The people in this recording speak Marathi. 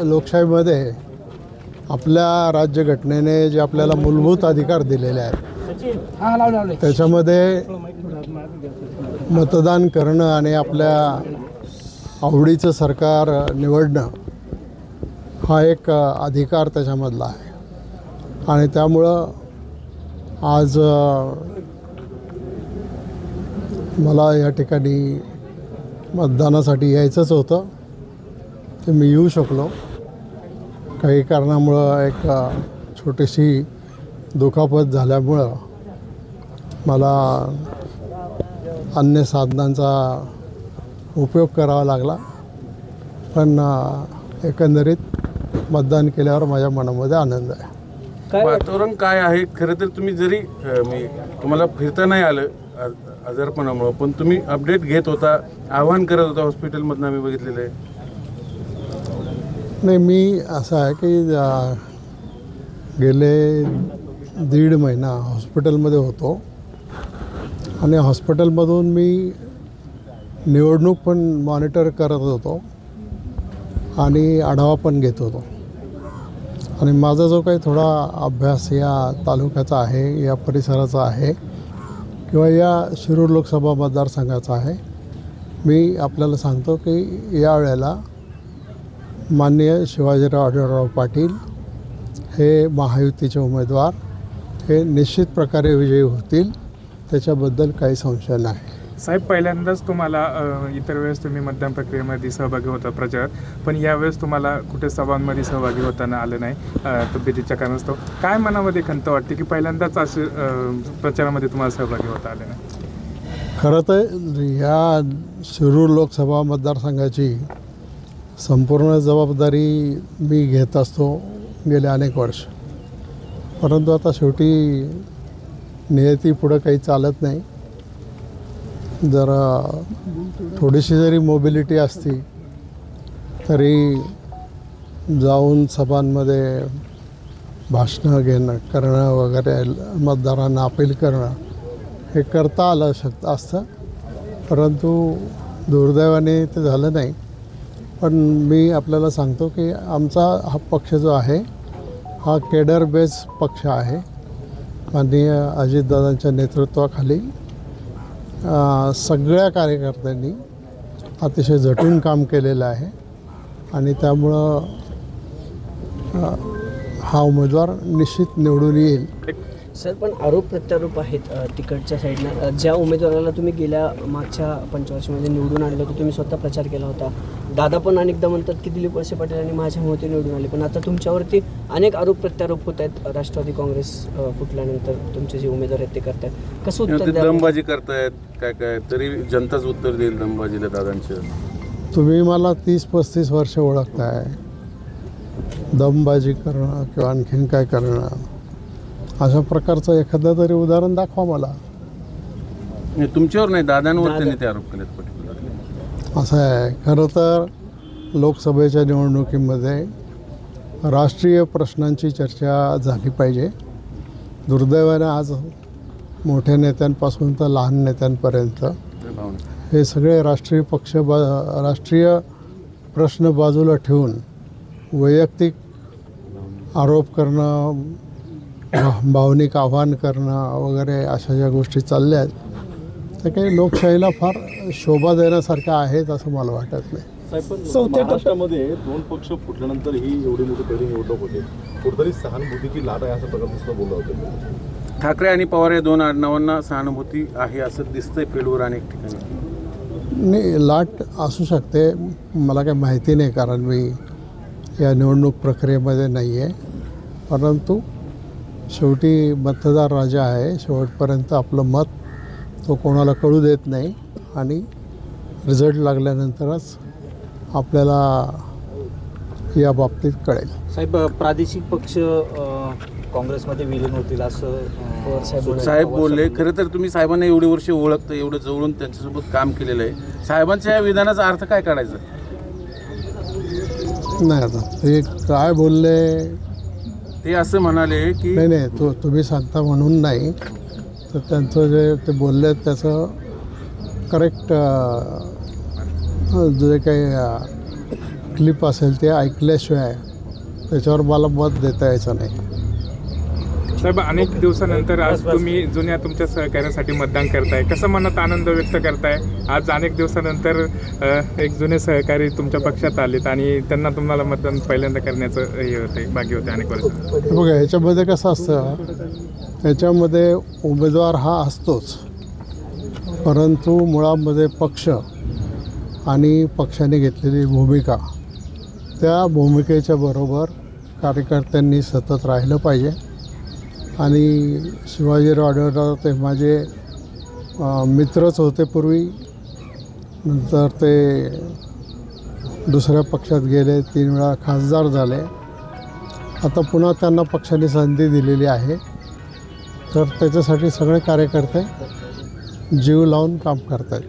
लोकशाहीमध्ये आपल्या राज्यघटनेने जे आपल्याला मूलभूत अधिकार दिलेले आहेत त्याच्यामध्ये मतदान करणं आणि आपल्या आवडीचं सरकार निवडणं हा एक अधिकार त्याच्यामधला आहे आणि त्यामुळं आज मला या ठिकाणी मतदानासाठी यायचंच होतं ते मी येऊ शकलो. काही कारणामुळं एक छोटीशी दुखापत झाल्यामुळं मला अन्य साधनांचा उपयोग करावा लागला, पण एकंदरीत मतदान केल्यावर माझ्या मनामध्ये आनंद आहे. वातावरण काय आहे? खरं तर तुम्ही जरी तुम्हाला फिरता नाही आलं आजारपणामुळं, पण तुम्ही अपडेट घेत होता, आव्हान करत होता हॉस्पिटलमधनं आम्ही बघितलेलं आहे. नाही, मी असं आहे की गेले 1.5 महिना हॉस्पिटलमध्ये होतो आणि हॉस्पिटलमधून मी निवडणूक पण मॉनिटर करत होतो आणि आढावा पण घेत होतो आणि माझा जो काही थोडा अभ्यास या तालुक्याचा आहे, या परिसराचा आहे किंवा या शिरूर लोकसभा मतदारसंघाचा आहे, मी आपल्याला सांगतो की यावेळेला माननीय शिवाजीराव आढळराव पाटील हे महायुतीचे उमेदवार हे निश्चित प्रकारे विजयी होतील, त्याच्याबद्दल काही संशय नाही. साहेब, पहिल्यांदाच तुम्हाला इतर वेळेस तुम्ही मतदान प्रक्रियेमध्ये सहभागी होता प्रचारात, पण यावेळेस तुम्हाला कुठे सभांमध्ये सहभागी होताना आलं नाही तब्येतीच्या कारणास्तव. काय मनामध्ये खंत वाटते की पहिल्यांदाच असे प्रचारामध्ये तुम्हाला सहभागी होता आलं नाही? खरं तर या शिरूर लोकसभा मतदारसंघाची संपूर्ण जबाबदारी मी घेत असतो गेले अनेक वर्ष, परंतु आता शेवटी नियती पुढं काही चालत नाही. जरा थोडीशी जरी मोबिलिटी असती तरी जाऊन सभांमध्ये भाषणं करणं वगैरे, मतदारांना अपील करणं हे करता आलं असतं, परंतु दुर्दैवाने ते झालं नाही. पण मी आपल्याला सांगतो की आमचा हा पक्ष जो आहे हा केडर बेस पक्ष आहे. माननीय अजितदादांच्या नेतृत्वाखाली सगळ्या कार्यकर्त्यांनी अतिशय झटून काम केलेलं आहे आणि त्यामुळं हा उमेदवार निश्चित निवडून येईल. सर, पण आरोप प्रत्यारोप आहेत तिकडच्या साईडनं. ज्या उमेदवाराला तुम्ही गेल्या मागच्या पंचवार्षिकमध्ये निवडून आणलं होतं, तुम्ही स्वतः प्रचार केला होता. दादा पण अनेकदा म्हणतात की दिलीप वळसे पाटील आणि माझ्या मोती निवडून आले, पण आता तुमच्यावरती अनेक आरोप प्रत्यारोप होत आहेत. राष्ट्रवादी काँग्रेस फुटल्यानंतर तुमचे जे उमेदवार आहेत ते करतात, कसं उत्तर द्या? दमबाजी करतायत काय तरी जनताच उत्तर देईल दमबाजीला दादांचं. तुम्ही मला 30-35 वर्ष ओळखताय, दमबाजी करणं किंवा आणखीन काय करणं अशा प्रकारचं एखादं तरी उदाहरण दाखवा मला. तुमच्यावर नाही, दादांवर त्यांनी ते आरोप केलेत पर्टिक्युलर. असं आहे, खरं तर लोकसभेच्या निवडणुकीमध्ये राष्ट्रीय प्रश्नांची चर्चा झाली पाहिजे. दुर्दैवाने आज मोठ्या नेत्यांपासून तर लहान नेत्यांपर्यंत हे सगळे राष्ट्रीय प्रश्न बाजूला ठेवून वैयक्तिक आरोप करणं, भावनिक आव्हान करणं वगैरे अशा ज्या गोष्टी चालल्या आहेत त्या काही लोकशाहीला फार शोभा देण्यासारख्या आहेत असं मला वाटत नाही. महाराष्ट्रामध्ये 2 पक्ष फुटल्यानंतर ही एवढी मोठी पहिली निवडणूक होते, कुठेतरी सहानुभूतीची लाट आहे असं प्रकारचं बोललं होतं. ठाकरे आणि पवार या 2 आडनावांना सहानुभूती आहे असं दिसतंय फील्डवर अनेक ठिकाणी. नाही, लाट असू शकते, मला काही माहिती नाही कारण मी या निवडणूक प्रक्रियेमध्ये नाही आहे, परंतु शेवटी मतदार राजा आहे. शेवटपर्यंत आपलं मत तो कोणाला कळू देत नाही आणि रिझल्ट लागल्यानंतरच आपल्याला या बाबतीत कळेल. साहेब, प्रादेशिक पक्ष काँग्रेसमध्ये विलीन होतील असं साहेब बोलले. खरं तर तुम्ही साहेबांना एवढी वर्ष ओळखतं, एवढं जवळून त्यांच्यासोबत काम केलेलं आहे, साहेबांच्या या विधानाचा अर्थ काय काढायचा? नाही, आता ते काय बोलले ते असं म्हणाले की नाही तुम्ही सांगता म्हणून नाही, तर त्यांचं जे ते बोलले त्याचं करेक्ट जे काही क्लिप असेल ते ऐकल्याशिवाय त्याच्यावर मला मत देता यायचं नाही. साहेब, अनेक दिवसानंतर आज तुम्ही जुन्या तुमच्या सहकार्यासाठी मतदान करताय, कसं मनात आनंद व्यक्त करताय? आज अनेक दिवसानंतर एक जुने सहकारी तुमच्या पक्षात आलेत आणि त्यांना तुम्हाला मतदान पहिल्यांदा करण्याचं हे होतं, भाग्य होते अनेक वर्ष. बघा, ह्याच्यामध्ये कसं असतं, ह्याच्यामध्ये उमेदवार हा असतोच, परंतु मुळामध्ये पक्ष आणि पक्षाने घेतलेली भूमिका, त्या भूमिकेच्या बरोबर कार्यकर्त्यांनी सतत राहिलं पाहिजे. आणि शिवाजीराव आढळराव ते माझे मित्रच होते पूर्वी, नंतर ते दुसऱ्या पक्षात गेले, 3 वेळा खासदार झाले. आता पुन्हा त्यांना पक्षाने संधी दिलेली आहे, तर त्याच्यासाठी सगळे कार्यकर्ते जीव लावून काम करत आहेत.